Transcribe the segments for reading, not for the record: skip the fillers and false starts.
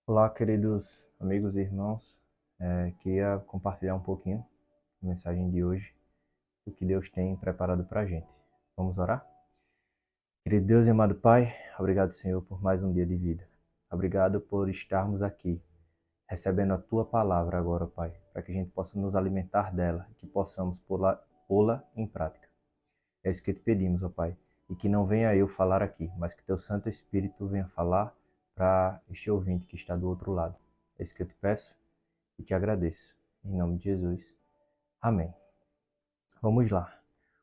Olá, queridos amigos e irmãos. Queria compartilhar um pouquinho a mensagem de hoje, o que Deus tem preparado para a gente. Vamos orar? Querido Deus e amado Pai, obrigado, Senhor, por mais um dia de vida. Obrigado por estarmos aqui, recebendo a Tua palavra agora, Pai, para que a gente possa nos alimentar dela e que possamos pô-la em prática. É isso que te pedimos, ó Pai, e que não venha eu falar aqui, mas que Teu Santo Espírito venha falar para este ouvinte que está do outro lado. É isso que eu te peço e te agradeço. Em nome de Jesus. Amém. Vamos lá.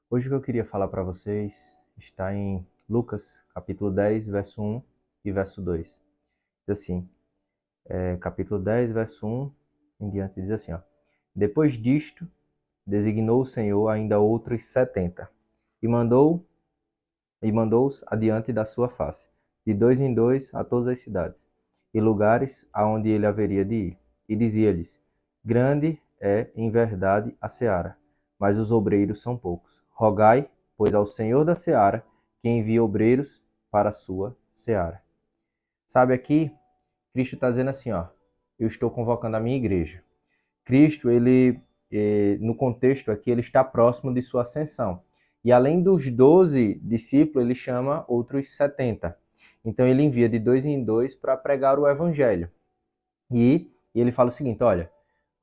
Hoje o que eu queria falar para vocês está em Lucas, capítulo 10, verso 1 e verso 2. Diz assim, capítulo 10, verso 1 em diante, diz assim, ó. Depois disto, designou o Senhor ainda outros 70 e mandou-os adiante da sua face, de dois em dois a todas as cidades e lugares aonde ele haveria de ir. E dizia-lhes, grande é, em verdade, a seara, mas os obreiros são poucos. Rogai, pois, ao Senhor da seara, que envie obreiros para a sua seara. Sabe, aqui, Cristo está dizendo assim, ó, eu estou convocando a minha igreja. Cristo, no contexto aqui, ele está próximo de sua ascensão. E além dos 12 discípulos, ele chama outros 70. Então ele envia de dois em dois para pregar o evangelho. E ele fala o seguinte, olha,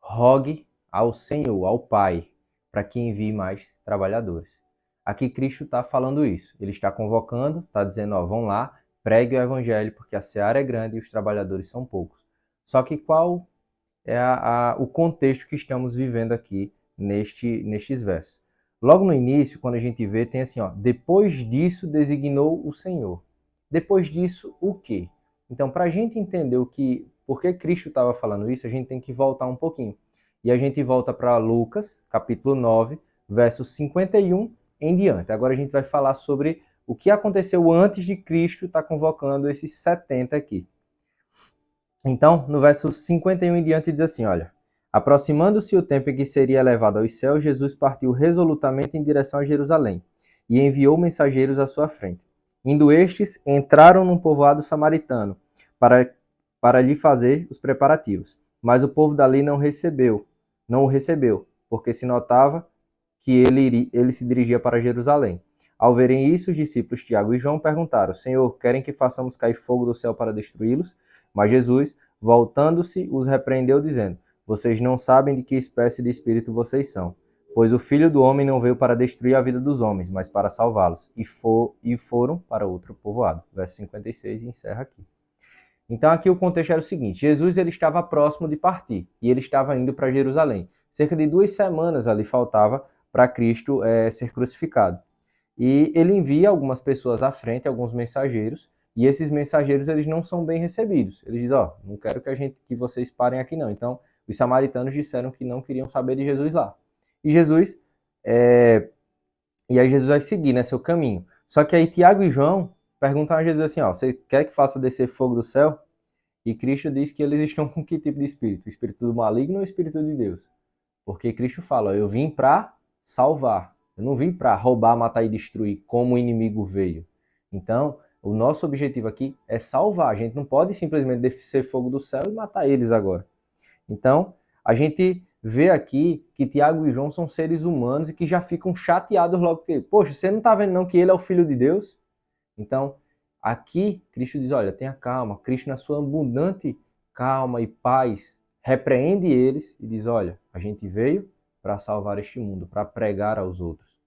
rogue ao Senhor, ao Pai, para que envie mais trabalhadores. Aqui Cristo está falando isso. Ele está convocando, está dizendo, ó, vão lá, pregue o evangelho, porque a seara é grande e os trabalhadores são poucos. Só que qual é o contexto que estamos vivendo aqui nestes versos? Logo no início, quando a gente vê, tem assim, ó, depois disso designou o Senhor. Depois disso, o quê? Então, para a gente entender por que Cristo estava falando isso, a gente tem que voltar um pouquinho. E a gente volta para Lucas, capítulo 9, versos 51 em diante. Agora a gente vai falar sobre o que aconteceu antes de Cristo estar convocando esses 70 aqui. Então, no verso 51 em diante diz assim, olha, aproximando-se o tempo em que seria elevado aos céus, Jesus partiu resolutamente em direção a Jerusalém e enviou mensageiros à sua frente. Indo estes, entraram num povoado samaritano para lhe fazer os preparativos. Mas o povo dali não o recebeu, porque se notava que ele se dirigia para Jerusalém. Ao verem isso, os discípulos Tiago e João perguntaram, Senhor, querem que façamos cair fogo do céu para destruí-los? Mas Jesus, voltando-se, os repreendeu, dizendo, vocês não sabem de que espécie de espírito vocês são, pois o Filho do Homem não veio para destruir a vida dos homens, mas para salvá-los. E foram para outro povoado. Verso 56 e encerra aqui. Então aqui o contexto era o seguinte, Jesus ele estava próximo de partir, e ele estava indo para Jerusalém. Cerca de 2 semanas ali faltava para Cristo ser crucificado. E ele envia algumas pessoas à frente, alguns mensageiros, e esses mensageiros eles não são bem recebidos. Eles dizem, ó, não quero que vocês parem aqui não. Então, os samaritanos disseram que não queriam saber de Jesus lá. E aí Jesus vai seguir, né, seu caminho. Só que aí Tiago e João perguntam a Jesus assim, ó, você quer que faça descer fogo do céu? E Cristo diz que eles estão com que tipo de espírito? O espírito do maligno ou o espírito de Deus? Porque Cristo fala, ó, eu vim para salvar. Eu não vim para roubar, matar e destruir, como o inimigo veio. Então, o nosso objetivo aqui é salvar. A gente não pode simplesmente descer fogo do céu e matar eles agora. Então, a gente vê aqui que Tiago e João são seres humanos e que já ficam chateados logo porque, poxa, você não está vendo não que ele é o Filho de Deus? Então, aqui, Cristo diz, olha, tenha calma. Cristo, na sua abundante calma e paz, repreende eles e diz, olha, a gente veio para salvar este mundo, para pregar aos outros.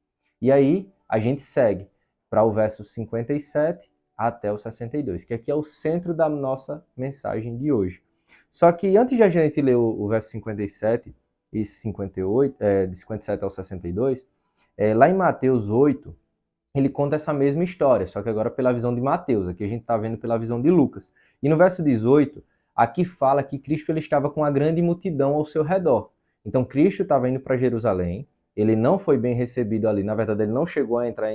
E aí, a gente segue para o verso 57 até o 62, que aqui é o centro da nossa mensagem de hoje. Só que antes de a gente ler o verso 57 e 58, de 57 ao 62, lá em Mateus 8, ele conta essa mesma história, só que agora pela visão de Mateus. Aqui a gente está vendo pela visão de Lucas. E no verso 18, aqui fala que Cristo ele estava com uma grande multidão ao seu redor. Então Cristo estava indo para Jerusalém, ele não foi bem recebido ali, na verdade ele não chegou a entrar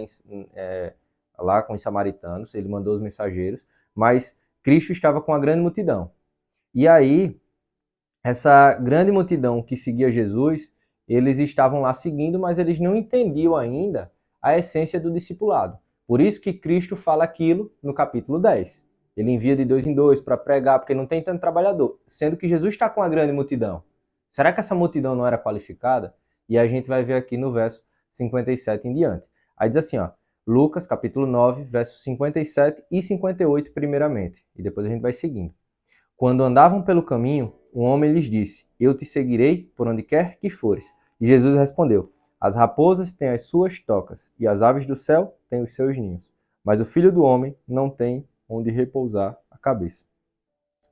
lá com os samaritanos, ele mandou os mensageiros, mas Cristo estava com uma grande multidão. E aí, essa grande multidão que seguia Jesus, eles estavam lá seguindo, mas eles não entendiam ainda a essência do discipulado. Por isso que Cristo fala aquilo no capítulo 10. Ele envia de dois em dois para pregar, porque não tem tanto trabalhador. Sendo que Jesus está com uma grande multidão. Será que essa multidão não era qualificada? E a gente vai ver aqui no verso 57 em diante. Aí diz assim, ó, Lucas capítulo 9, versos 57 e 58 primeiramente. E depois a gente vai seguindo. Quando andavam pelo caminho, um homem lhes disse, eu te seguirei por onde quer que fores. E Jesus respondeu, as raposas têm as suas tocas, e as aves do céu têm os seus ninhos. Mas o Filho do Homem não tem onde repousar a cabeça.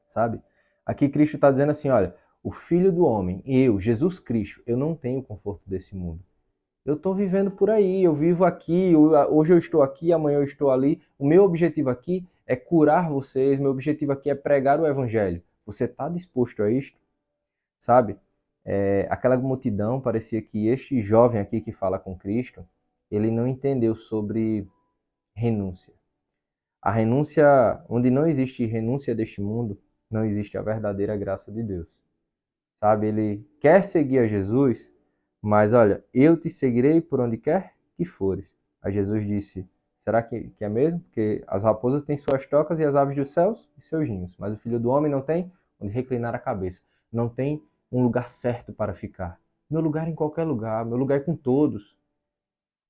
Sabe? Aqui Cristo está dizendo assim, olha, o Filho do Homem, eu, Jesus Cristo, eu não tenho o conforto desse mundo. Eu estou vivendo por aí, eu vivo aqui, hoje eu estou aqui, amanhã eu estou ali. O meu objetivo aqui é curar vocês, meu objetivo aqui é pregar o Evangelho. Você está disposto a isto? Sabe? Aquela multidão, parecia que este jovem aqui que fala com Cristo, ele não entendeu sobre renúncia. A renúncia, onde não existe renúncia deste mundo, não existe a verdadeira graça de Deus. Sabe? Ele quer seguir a Jesus, mas olha, eu te seguirei por onde quer que fores. Aí Jesus disse, será que é mesmo? Porque as raposas têm suas tocas e as aves dos céus e seus ninhos, mas o Filho do Homem não tem onde reclinar a cabeça. Não tem um lugar certo para ficar. Meu lugar é em qualquer lugar, meu lugar é com todos.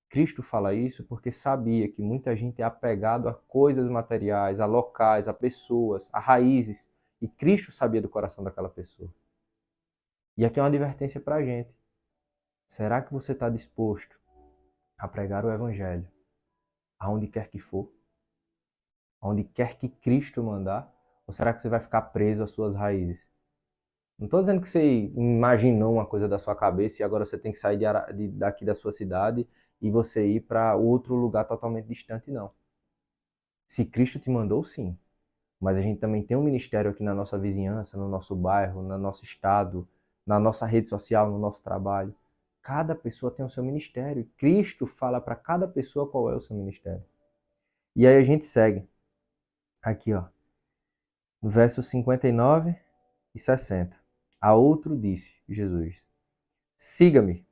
Cristo fala isso porque sabia que muita gente é apegado a coisas materiais, a locais, a pessoas, a raízes. E Cristo sabia do coração daquela pessoa. E aqui é uma advertência para a gente. Será que você está disposto a pregar o Evangelho aonde quer que for? Aonde quer que Cristo mandar? Ou será que você vai ficar preso às suas raízes? Não estou dizendo que você imaginou uma coisa da sua cabeça e agora você tem que sair daqui da sua cidade e você ir para outro lugar totalmente distante, não. Se Cristo te mandou, sim. Mas a gente também tem um ministério aqui na nossa vizinhança, no nosso bairro, no nosso estado, na nossa rede social, no nosso trabalho. Cada pessoa tem o seu ministério. Cristo fala para cada pessoa qual é o seu ministério. E aí a gente segue. Aqui, ó. No versos 59 e 60. A outro disse Jesus, siga-me.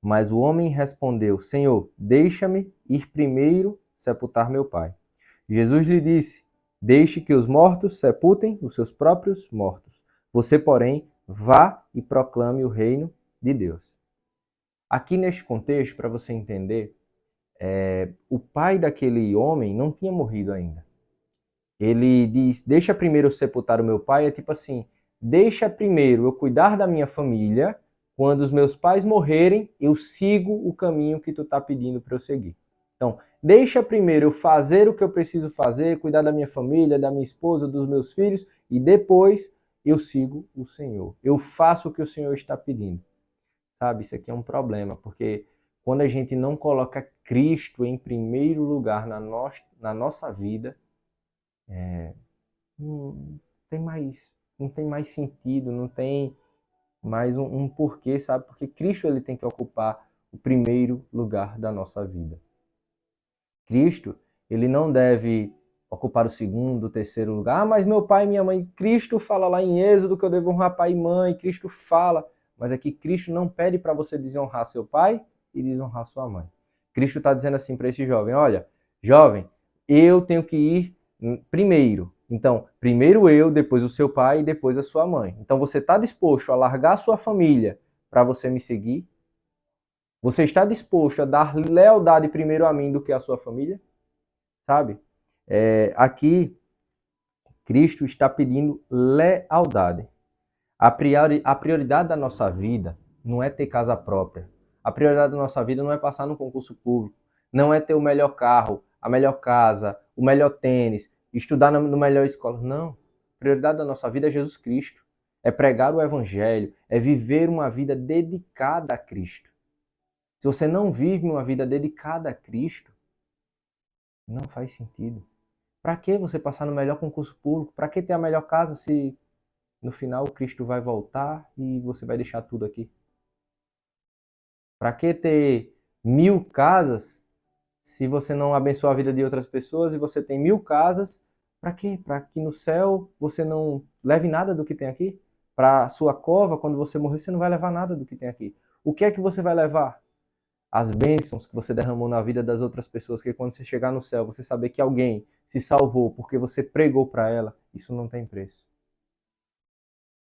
Mas o homem respondeu, Senhor, deixa-me ir primeiro sepultar meu pai. Jesus lhe disse, deixe que os mortos sepultem os seus próprios mortos. Você, porém, vá e proclame o reino de Deus. Aqui neste contexto, para você entender, o pai daquele homem não tinha morrido ainda. Ele diz, deixa primeiro eu sepultar o meu pai, é tipo assim, deixa primeiro eu cuidar da minha família, quando os meus pais morrerem, eu sigo o caminho que tu está pedindo para eu seguir. Então, deixa primeiro eu fazer o que eu preciso fazer, cuidar da minha família, da minha esposa, dos meus filhos, e depois eu sigo o Senhor. Eu faço o que o Senhor está pedindo. Sabe, isso aqui é um problema, porque quando a gente não coloca Cristo em primeiro lugar na nossa vida, não tem mais sentido, não tem mais um porquê, sabe? Porque Cristo ele tem que ocupar o primeiro lugar da nossa vida. Cristo, ele não deve ocupar o segundo, o terceiro lugar. Ah, mas meu pai e minha mãe, Cristo fala lá em Êxodo que eu devo honrar pai e mãe, Cristo fala, mas aqui Cristo não pede para você desonrar seu pai e desonrar sua mãe. Cristo está dizendo assim para esse jovem, olha, jovem, eu tenho que ir primeiro. Então, primeiro eu, depois o seu pai e depois a sua mãe. Então, você está disposto a largar a sua família para você me seguir? Você está disposto a dar lealdade primeiro a mim do que a sua família? Sabe? Aqui, Cristo está pedindo lealdade. A prioridade da nossa vida não é ter casa própria. A prioridade da nossa vida não é passar no concurso público. Não é ter o melhor carro, a melhor casa, o melhor tênis, estudar na melhor escola. Não. A prioridade da nossa vida é Jesus Cristo. É pregar o Evangelho, é viver uma vida dedicada a Cristo. Se você não vive uma vida dedicada a Cristo, não faz sentido. Para que você passar no melhor concurso público? Para que ter a melhor casa se no final Cristo vai voltar e você vai deixar tudo aqui? Para que ter 1000 casas se você não abençoa a vida de outras pessoas e você tem 1000 casas? Para quê? Para que no céu você não leve nada do que tem aqui? Para a sua cova, quando você morrer, você não vai levar nada do que tem aqui. O que é que você vai levar? as bênçãos que você derramou na vida das outras pessoas, que quando você chegar no céu, você saber que alguém se salvou porque você pregou para ela, isso não tem preço.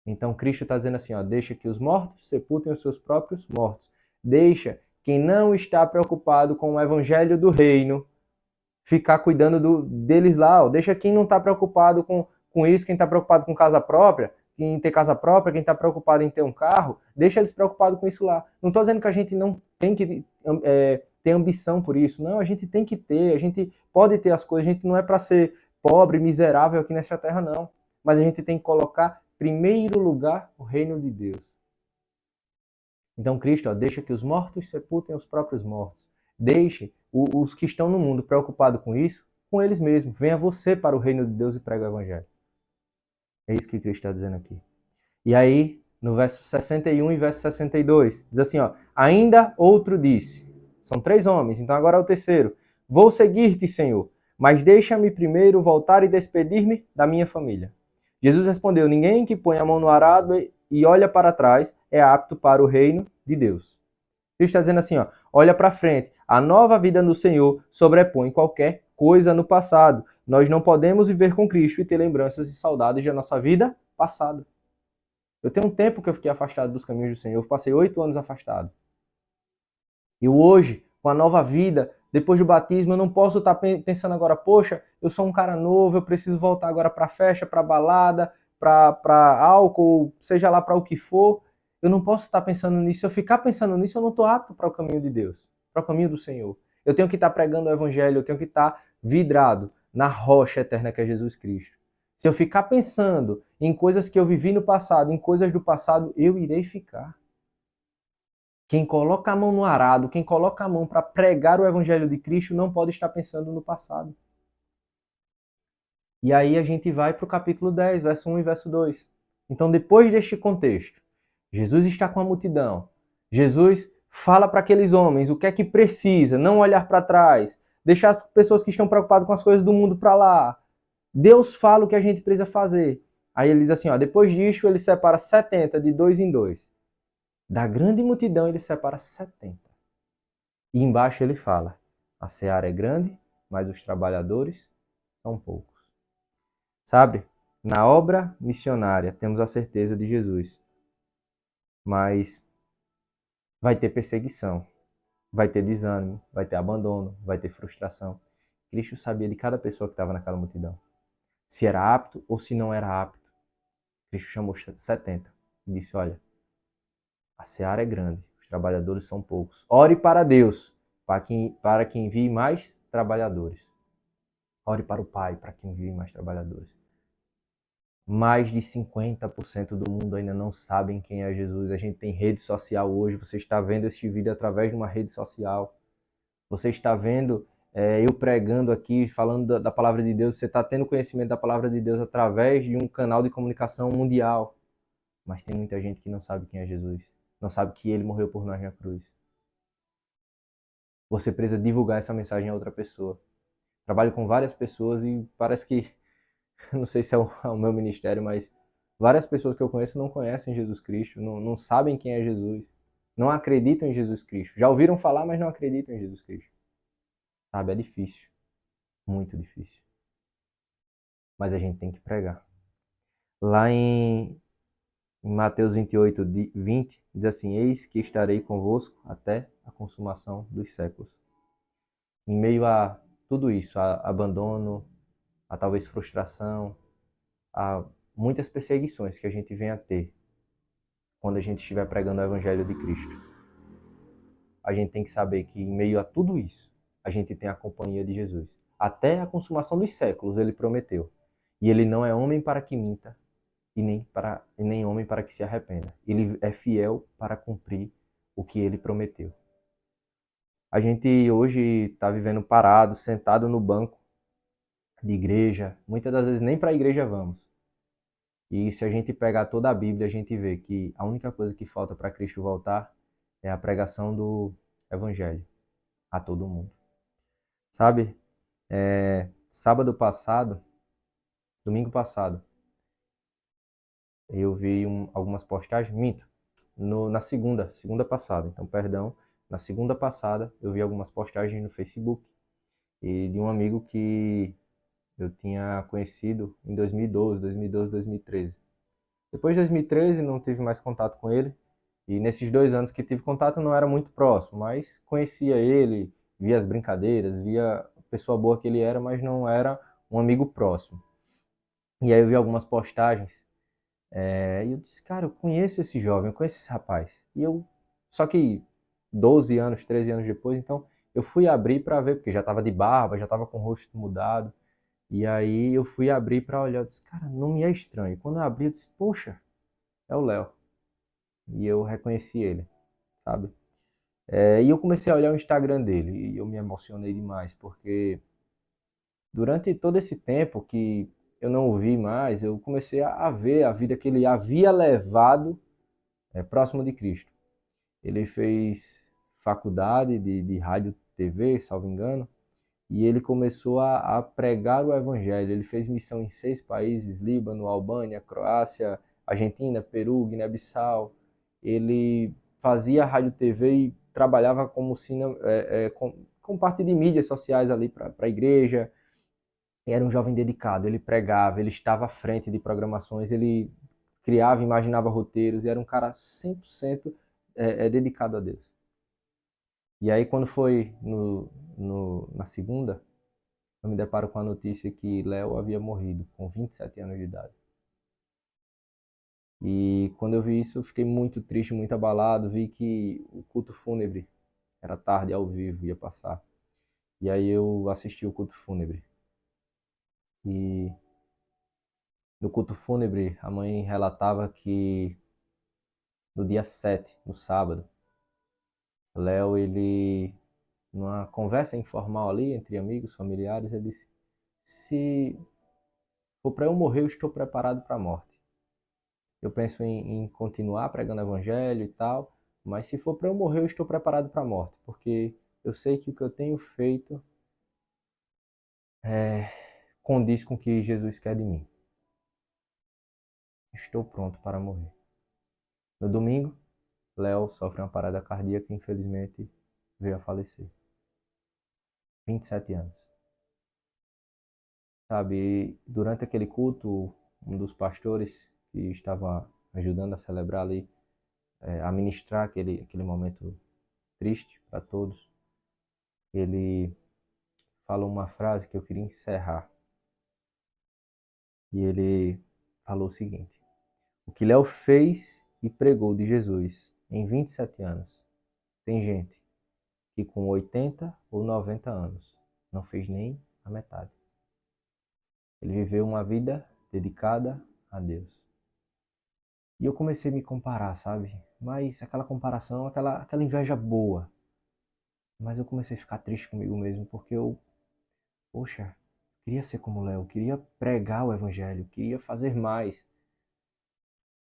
Então Cristo está dizendo assim, ó, deixa que os mortos sepultem os seus próprios mortos. Deixa quem não está preocupado com o evangelho do reino ficar cuidando deles lá. Ó. Deixa quem não está preocupado com isso, quem está preocupado com casa própria, em ter casa própria, quem está preocupado em ter um carro, deixa eles preocupados com isso lá. Não estou dizendo que a gente não tem que ter ambição por isso. Não, a gente tem que ter, a gente pode ter as coisas, a gente não é para ser pobre, miserável aqui nesta terra, não. Mas a gente tem que colocar em primeiro lugar o reino de Deus. Então Cristo, ó, deixa que os mortos sepultem os próprios mortos. Deixe os que estão no mundo preocupados com isso, com eles mesmos. Venha você para o reino de Deus e prega o evangelho. É isso que Cristo está dizendo aqui. E aí, no verso 61 e verso 62, diz assim, ó, ainda outro disse, são 3 homens, então agora é o terceiro, vou seguir-te, Senhor, mas deixa-me primeiro voltar e despedir-me da minha família. Jesus respondeu, ninguém que põe a mão no arado e olha para trás é apto para o reino de Deus. Cristo está dizendo assim, ó, olha para frente, a nova vida no Senhor sobrepõe qualquer coisa no passado. Nós não podemos viver com Cristo e ter lembranças e saudades da nossa vida passada. Eu tenho um tempo que eu fiquei afastado dos caminhos do Senhor, eu passei 8 anos afastado. E hoje, com a nova vida, depois do batismo, eu não posso estar pensando agora, poxa, eu sou um cara novo, eu preciso voltar agora para festa, para balada, para álcool, seja lá para o que for. Eu não posso estar pensando nisso. Se eu ficar pensando nisso, eu não estou apto para o caminho de Deus, para o caminho do Senhor. Eu tenho que estar pregando o evangelho, eu tenho que estar vidrado na rocha eterna que é Jesus Cristo. Se eu ficar pensando em coisas que eu vivi no passado, em coisas do passado, eu irei ficar. Quem coloca a mão no arado, quem coloca a mão para pregar o evangelho de Cristo, não pode estar pensando no passado. E aí a gente vai para o capítulo 10, verso 1 e verso 2. Então, depois deste contexto, Jesus está com a multidão. Jesus fala para aqueles homens o que é que precisa, não olhar para trás, deixar as pessoas que estão preocupadas com as coisas do mundo para lá. Deus fala o que a gente precisa fazer. Aí ele diz assim, ó, depois disto ele separa 70 de 2 em 2. Da grande multidão ele separa 70. E embaixo ele fala, a seara é grande, mas os trabalhadores são poucos. Sabe? Na obra missionária temos a certeza de Jesus. Mas vai ter perseguição, vai ter desânimo, vai ter abandono, vai ter frustração. Cristo sabia de cada pessoa que estava naquela multidão. Se era apto ou se não era apto. Cristo chamou 70 e disse, olha, a seara é grande, os trabalhadores são poucos. Ore para Deus, para que envie mais trabalhadores. Ore para o Pai, para que envie mais trabalhadores. Mais de 50% do mundo ainda não sabem quem é Jesus. A gente tem rede social hoje, você está vendo este vídeo através de uma rede social. Você está vendo eu pregando aqui, falando da palavra de Deus, você está tendo conhecimento da palavra de Deus através de um canal de comunicação mundial. Mas tem muita gente que não sabe quem é Jesus. Não sabe que ele morreu por nós na cruz. Você precisa divulgar essa mensagem a outra pessoa. Trabalho com várias pessoas e parece que, não sei se é o meu ministério, mas várias pessoas que eu conheço não conhecem Jesus Cristo, não sabem quem é Jesus, não acreditam em Jesus Cristo. Já ouviram falar, mas não acreditam em Jesus Cristo. Sabe, é difícil, muito difícil. Mas a gente tem que pregar. Lá em Mateus 28, 20, diz assim, eis que estarei convosco até a consumação dos séculos. Em meio a tudo isso, a abandono, a talvez frustração, a muitas perseguições que a gente vem a ter quando a gente estiver pregando o Evangelho de Cristo. A gente tem que saber que em meio a tudo isso, a gente tem a companhia de Jesus. Até a consumação dos séculos, ele prometeu. E ele não é homem para que minta, e nem homem para que se arrependa. Ele é fiel para cumprir o que ele prometeu. A gente hoje está vivendo parado, sentado no banco de igreja. Muitas das vezes nem para a igreja vamos. E se a gente pegar toda a Bíblia, a gente vê que a única coisa que falta para Cristo voltar é a pregação do Evangelho a todo mundo. Sabe, sábado passado, domingo passado, eu vi algumas postagens, minto, na segunda passada, então perdão, na segunda passada, eu vi algumas postagens no Facebook e de um amigo que eu tinha conhecido em 2012, 2013. Depois de 2013 não tive mais contato com ele, e nesses 2 anos que tive contato não era muito próximo, mas conhecia ele, via as brincadeiras, via a pessoa boa que ele era, mas não era um amigo próximo. E aí eu vi algumas postagens, e eu disse, cara, eu conheço esse jovem, eu conheço esse rapaz. Só que 12 anos, 13 anos depois, então eu fui abrir para ver, porque já estava de barba, já estava com o rosto mudado. E aí eu fui abrir para olhar, eu disse, cara, não me é estranho. Quando eu abri, eu disse, poxa, é o Léo. E eu reconheci ele, sabe? E eu comecei a olhar o Instagram dele e eu me emocionei demais, porque durante todo esse tempo que eu não o vi mais, eu comecei a ver a vida que ele havia levado próximo de Cristo. Ele fez faculdade de rádio TV, salvo engano, e ele começou a pregar o evangelho. Ele fez missão em 6 países: Líbano, Albânia, Croácia, Argentina, Peru, Guiné-Bissau. Ele fazia rádio TV e trabalhava como com parte de mídias sociais ali para a igreja. Era um jovem dedicado, ele pregava, ele estava à frente de programações, ele criava, imaginava roteiros, e era um cara 100% dedicado a Deus. E aí quando foi na segunda, eu me deparo com a notícia que Léo havia morrido com 27 anos de idade. E quando eu vi isso, eu fiquei muito triste, muito abalado. Vi que o culto fúnebre era tarde, ao vivo, ia passar. E aí eu assisti o culto fúnebre. E no culto fúnebre, a mãe relatava que no dia 7, no sábado, Léo, ele, numa conversa informal ali, entre amigos, familiares, ele disse, se for para eu morrer, eu estou preparado para a morte. Eu penso em continuar pregando o evangelho e tal, mas se for para eu morrer, eu estou preparado para a morte, porque eu sei que o que eu tenho feito condiz com o que Jesus quer de mim. Estou pronto para morrer. No domingo, Léo sofre uma parada cardíaca e infelizmente veio a falecer. 27 anos. Sabe, durante aquele culto, um dos pastores que estava ajudando a celebrar ali, a ministrar aquele momento triste para todos, ele falou uma frase que eu queria encerrar. E ele falou o seguinte: o que Léo fez e pregou de Jesus em 27 anos, tem gente que com 80 ou 90 anos não fez nem a metade. Ele viveu uma vida dedicada a Deus. E eu comecei a me comparar, sabe? Mas aquela comparação, aquela inveja boa. Mas eu comecei a ficar triste comigo mesmo, porque poxa, queria ser como Léo, queria pregar o evangelho, queria fazer mais.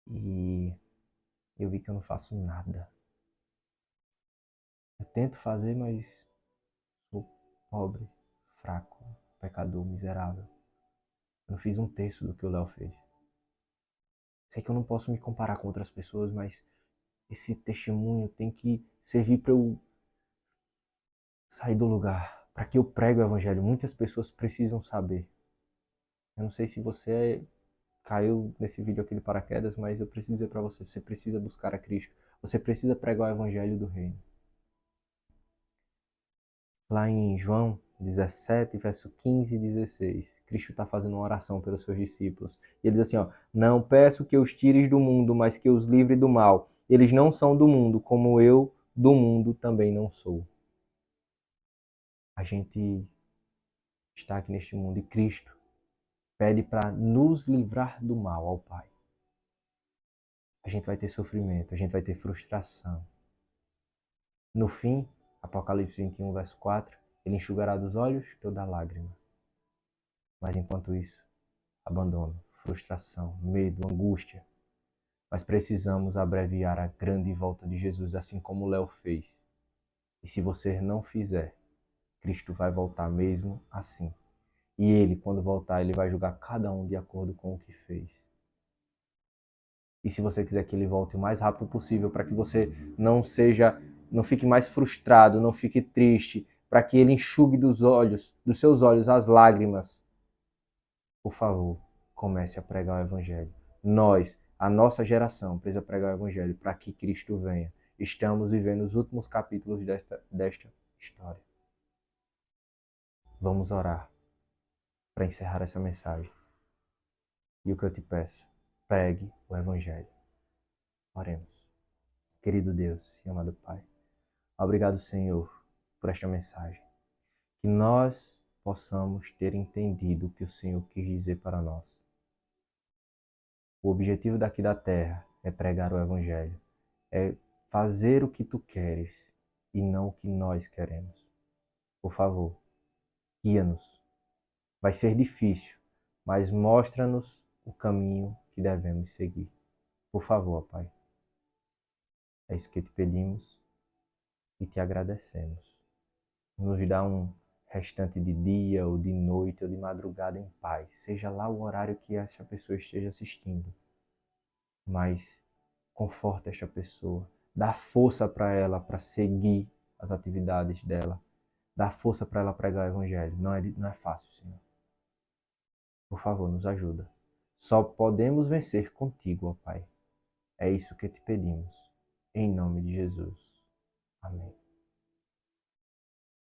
E eu vi que eu não faço nada. Eu tento fazer, mas sou pobre, fraco, pecador, miserável. Eu não fiz um terço do que o Léo fez. Sei que eu não posso me comparar com outras pessoas, mas esse testemunho tem que servir para eu sair do lugar, para que eu pregue o evangelho. Muitas pessoas precisam saber. Eu não sei se você caiu nesse vídeo aqui de paraquedas, mas eu preciso dizer para você, você precisa buscar a Cristo. Você precisa pregar o evangelho do reino. Lá em João 17, verso 15 e 16, Cristo está fazendo uma oração pelos seus discípulos. E ele diz assim, ó, não peço que os tires do mundo, mas que os livre do mal. Eles não são do mundo, como eu do mundo também não sou. A gente está aqui neste mundo e Cristo pede para nos livrar do mal ao Pai. A gente vai ter sofrimento, a gente vai ter frustração. No fim, Apocalipse 21, verso 4, ele enxugará dos olhos toda lágrima. Mas enquanto isso, abandono, frustração, medo, angústia. Mas precisamos abreviar a grande volta de Jesus, assim como Léo fez. E se você não fizer, Cristo vai voltar mesmo assim. E ele, quando voltar, ele vai julgar cada um de acordo com o que fez. E se você quiser que ele volte o mais rápido possível, para que você não seja não fique mais frustrado, não fique triste, para que Ele enxugue dos seus olhos as lágrimas. Por favor, comece a pregar o Evangelho. Nós, a nossa geração, precisa pregar o Evangelho para que Cristo venha. Estamos vivendo os últimos capítulos desta história. Vamos orar para encerrar essa mensagem. E o que eu te peço, pregue o Evangelho. Oremos. Querido Deus e amado Pai, obrigado, Senhor, por esta mensagem. Que nós possamos ter entendido o que o Senhor quis dizer para nós. O objetivo daqui da terra é pregar o Evangelho, é fazer o que tu queres e não o que nós queremos. Por favor, guia-nos. Vai ser difícil, mas mostra-nos o caminho que devemos seguir. Por favor, Pai. É isso que te pedimos e te agradecemos. Nos dá um restante de dia, ou de noite, ou de madrugada em paz. Seja lá o horário que essa pessoa esteja assistindo. Mas conforta esta pessoa. Dá força para ela para seguir as atividades dela. Dá força para ela pregar o Evangelho. Não é fácil, Senhor. Por favor, nos ajuda. Só podemos vencer contigo, ó Pai. É isso que te pedimos. Em nome de Jesus. Amém.